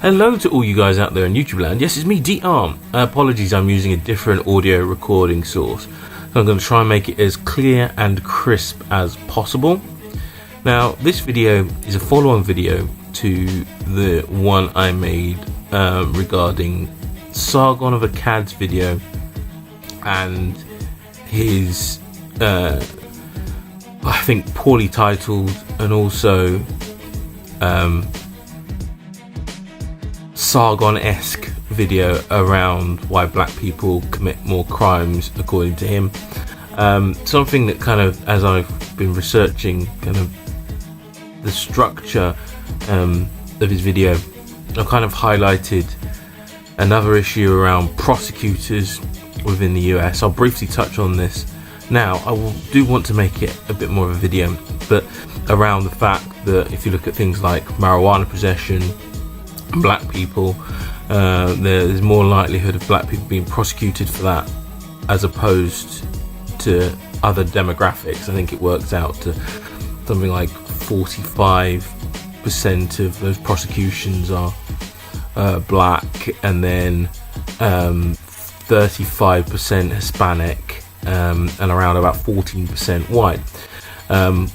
Hello to all you guys out there in YouTube land. Yes, it's me, D-Arm. Apologies, I'm using a different audio recording source. So I'm going to try and make it as clear and crisp as possible. Now, this video is a follow-on video to the one I made regarding Sargon of Akkad's video and his, I think, poorly titled and also Sargon-esque video around why black people commit more crimes according to him. Something that kind of, as I've been researching kind of the structure of his video, I've kind of highlighted another issue around prosecutors within the US. I'll briefly touch on this now. Do want to make it a bit more of a video, but around the fact that if you look at things like marijuana possession, black people, there's more likelihood of black people being prosecuted for that as opposed to other demographics. I think it works out to something like 45% of those prosecutions are black, and then 35% Hispanic, and around about 14% white.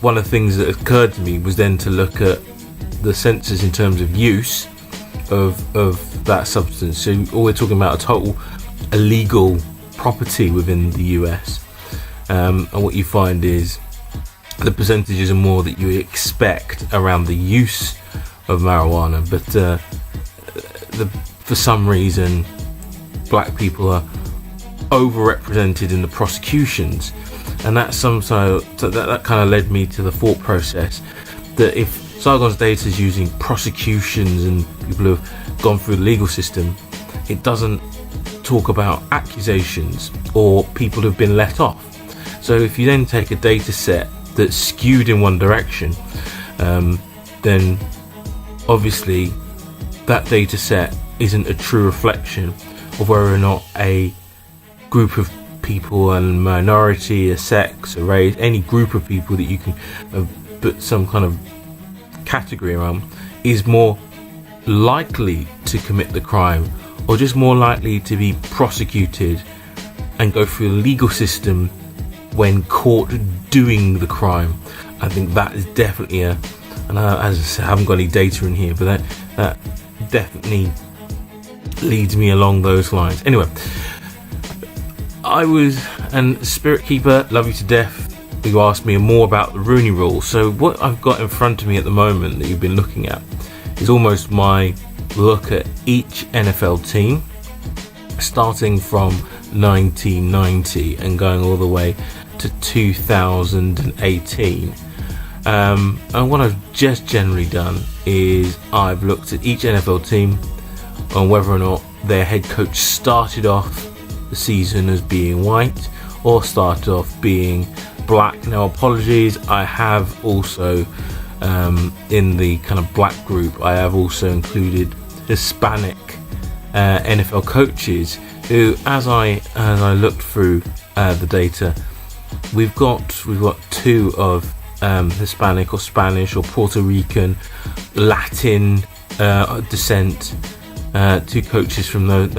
One of the things that occurred to me was then to look at the census in terms of use of that substance. So we're talking about a total illegal property within the US, and what you find is the percentages are more that you expect around the use of marijuana, but for some reason black people are overrepresented in the prosecutions, and that kind of led me to the thought process that if Sargon's data is using prosecutions and people who have gone through the legal system, it doesn't talk about accusations or people who have been let off. So if you then take a data set that's skewed in one direction, then obviously that data set isn't a true reflection of whether or not a group of people, a minority, a sex, a race, any group of people that you can put some kind of category around, is more likely to commit the crime or just more likely to be prosecuted and go through the legal system when caught doing the crime. I think that is definitely and as I said, I haven't got any data in here, but that definitely leads me along those lines. Anyway, and Spirit Keeper, love you to death, you asked me more about the Rooney Rule. So what I've got in front of me at the moment that you've been looking at is almost my look at each NFL team, starting from 1990 and going all the way to 2018. And what I've just generally done is I've looked at each NFL team on whether or not their head coach started off the season as being white or started off being black. Now, apologies, I have also in the kind of black group, I have also included Hispanic NFL coaches who, as I looked through the data, we've got two of Hispanic or Spanish or Puerto Rican, Latin descent, two coaches from that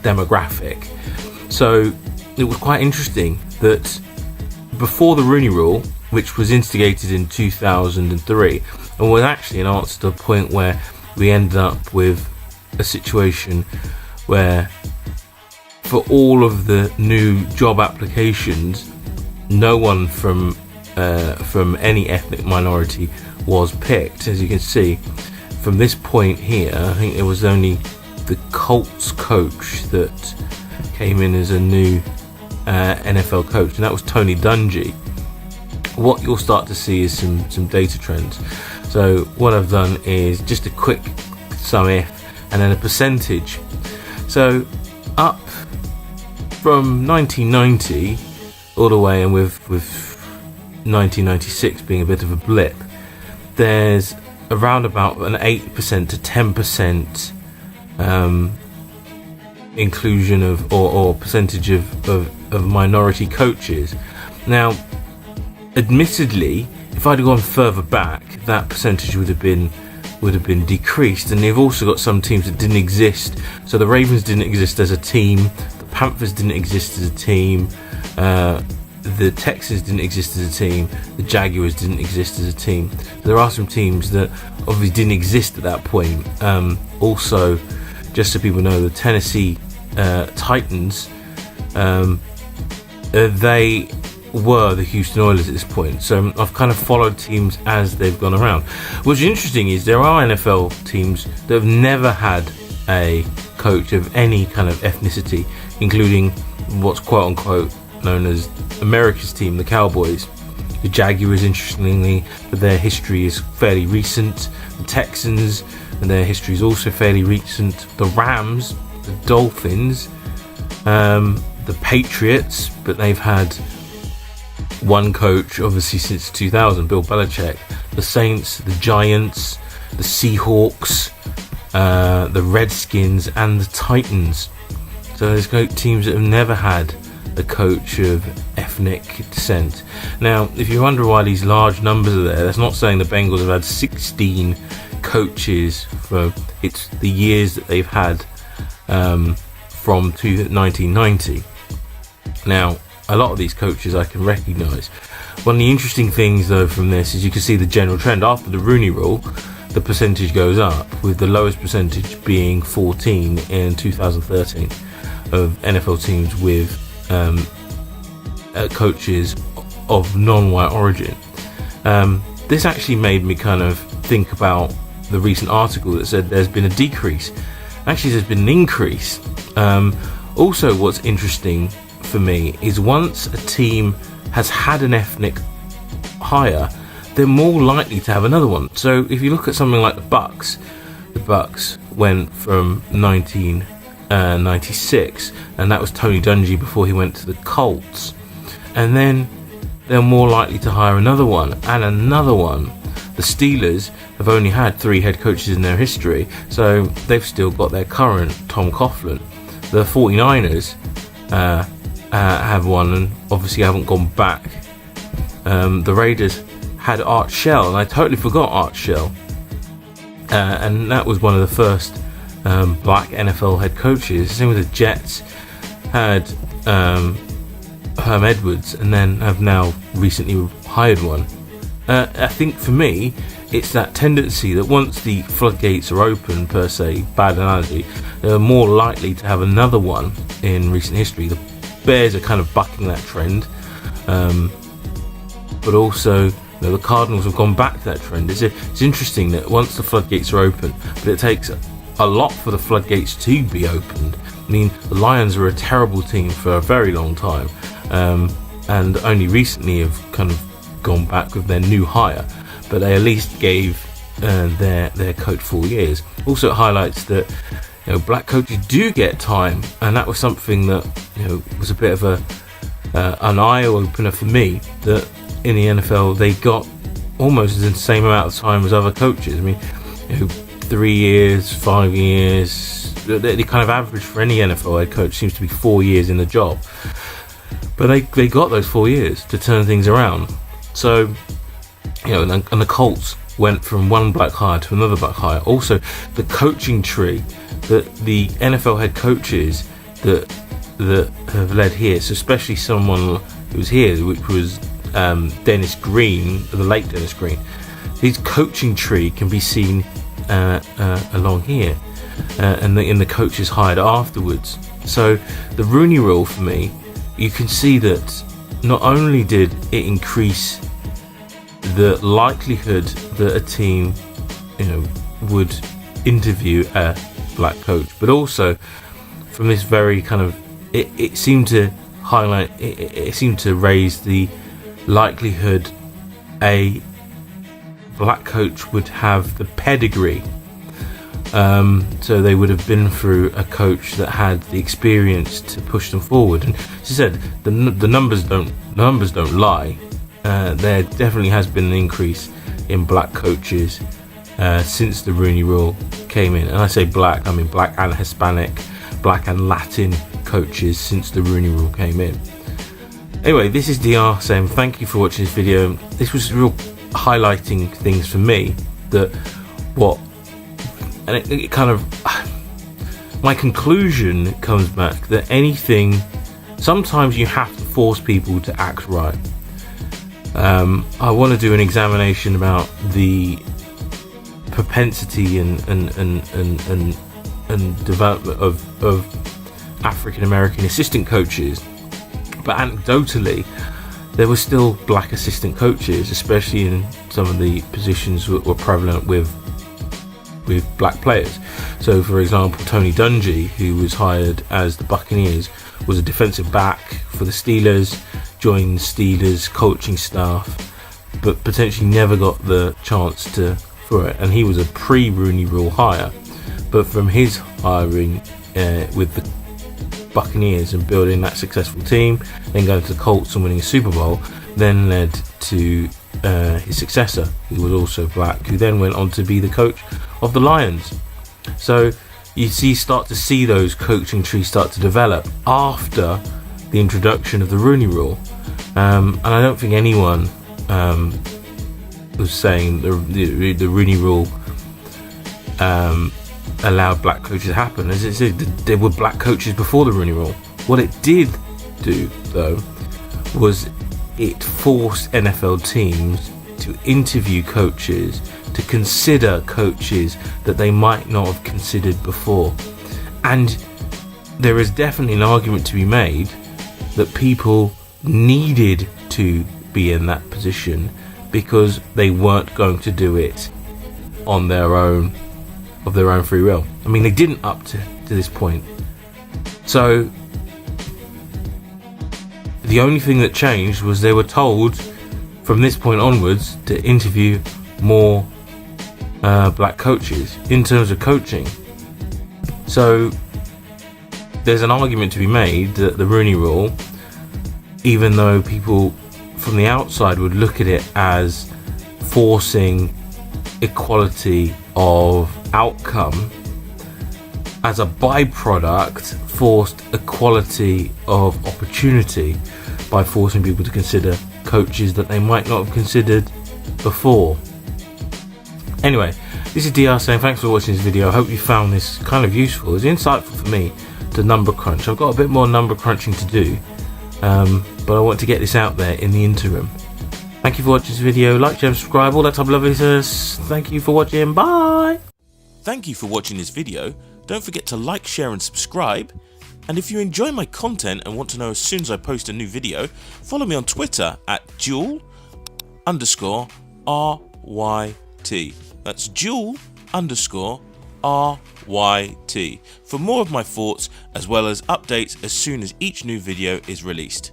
demographic. So it was quite interesting that before the Rooney Rule, which was instigated in 2003, and was actually an answer to the point where we ended up with a situation where for all of the new job applications, no one from any ethnic minority was picked. As you can see from this point here, I think it was only the Colts coach that came in as a new NFL coach, and that was Tony Dungy. What you'll start to see is some data trends. So what I've done is just a quick sum if and then a percentage. So up from 1990 all the way, and with 1996 being a bit of a blip, there's around about an 8% to 10% inclusion of or percentage of minority coaches. Now, admittedly, if I'd gone further back, that percentage would have been would have been decreased. And you've also got some teams that didn't exist. So the Ravens didn't exist as a team, the Panthers didn't exist as a team, the Texans didn't exist as a team, the Jaguars didn't exist as a team. There are some teams that obviously didn't exist at that point. Also, just so people know, the Tennessee Titans, they were the Houston Oilers at this point. So I've kind of followed teams as they've gone around. What's interesting is there are NFL teams that have never had a coach of any kind of ethnicity, including what's quote unquote known as America's team, the Cowboys. The Jaguars, interestingly, their history is fairly recent. The Texans, and their history is also fairly recent. The Rams, the Dolphins, the Patriots, but they've had one coach obviously since 2000, Bill Belichick. The Saints, the Giants, the Seahawks, the Redskins, and the Titans. So there's teams that have never had a coach of ethnic descent. Now, if you wonder why these large numbers are there, that's not saying the Bengals have had 16 coaches for the years that they've had from 1990. Now, a lot of these coaches I can recognise. One of the interesting things though from this is you can see the general trend. After the Rooney Rule, the percentage goes up, with the lowest percentage being 14 in 2013 of NFL teams with coaches of non-white origin. This actually made me kind of think about the recent article that said there's been a decrease. Actually, there's been an increase. Also, what's interesting for me is once a team has had an ethnic hire, they're more likely to have another one. So if you look at something like the Bucks went from 1996, and that was Tony Dungy before he went to the Colts, and then they're more likely to hire another one and another one. The Steelers have only had 3 head coaches in their history, so they've still got their current Tom Coughlin. The 49ers have one and obviously haven't gone back. The Raiders had Art Shell, and I totally forgot Art Shell, and that was one of the first black NFL head coaches. Same with the Jets, had Herm Edwards, and then have now recently hired one. I think for me, it's that tendency that once the floodgates are open, per se, bad analogy, they're more likely to have another one in recent history. The Bears are kind of bucking that trend, but also the Cardinals have gone back to that trend. It's interesting that once the floodgates are open, but it takes a lot for the floodgates to be opened. I mean, the Lions were a terrible team for a very long time, and only recently have kind of gone back with their new hire, but they at least gave their coach 4 years. Also, it highlights that black coaches do get time, and that was something that was a bit of an eye opener for me, that in the NFL they got almost the same amount of time as other coaches. I mean, 3 years, 5 years, the kind of average for any NFL head coach seems to be 4 years in the job, but they got those 4 years to turn things around. So and the Colts went from one black hire to another black hire. Also, the coaching tree that the NFL head coaches that have led here, so especially someone who was here, which was Dennis Green, the late Dennis Green. His coaching tree can be seen along here, and in the coaches hired afterwards. So the Rooney Rule, for me, you can see that not only did it increase the likelihood that a team would interview a black coach, but also from this very kind of it seemed to highlight, it seemed to raise the likelihood a black coach would have the pedigree, so they would have been through a coach that had the experience to push them forward. And as I said, the numbers don't lie. There definitely has been an increase in black coaches since the Rooney Rule came in, and I say black, I mean black and Hispanic, black and Latin coaches since the Rooney Rule came in. Anyway, this is DR saying thank you for watching this video. This was real highlighting things for me, that what and it kind of, my conclusion comes back that sometimes you have to force people to act right. I want to do an examination about the propensity and development of African American assistant coaches, but anecdotally there were still black assistant coaches, especially in some of the positions that were prevalent with black players. So for example, Tony Dungy, who was hired as the Buccaneers, was a defensive back for the Steelers, joined the Steelers coaching staff, but potentially never got the chance for it, and he was a pre-Rooney Rule hire. But from his hiring with the Buccaneers and building that successful team, then going to the Colts and winning a Super Bowl, then led to his successor, who was also black, who then went on to be the coach of the Lions. So you start to see those coaching trees start to develop after the introduction of the Rooney Rule, and I don't think anyone was saying the Rooney Rule allowed black coaches to happen. As it said, there were black coaches before the Rooney Rule. What it did do, though, was it forced NFL teams to interview coaches, to consider coaches that they might not have considered before. And there is definitely an argument to be made that people needed to be in that position because they weren't going to do it on their own, of their own free will. I mean, they didn't up to this point. So the only thing that changed was they were told from this point onwards to interview more black coaches in terms of coaching. So there's an argument to be made that the Rooney Rule, even though people from the outside would look at it as forcing equality of outcome, as a byproduct forced equality of opportunity by forcing people to consider coaches that they might not have considered before. Anyway, this is DR saying thanks for watching this video. I hope you found this kind of useful. It's insightful for me to number crunch. I've got a bit more number crunching to do, but I want to get this out there in the interim. Thank you for watching this video. Like, share, subscribe, all that type of loveliness. Thank you for watching. Bye. Thank you for watching this video. Don't forget to like, share and subscribe. And if you enjoy my content and want to know as soon as I post a new video, follow me on Twitter at Dual_RYT. That's Dual_RYT for more of my thoughts as well as updates as soon as each new video is released.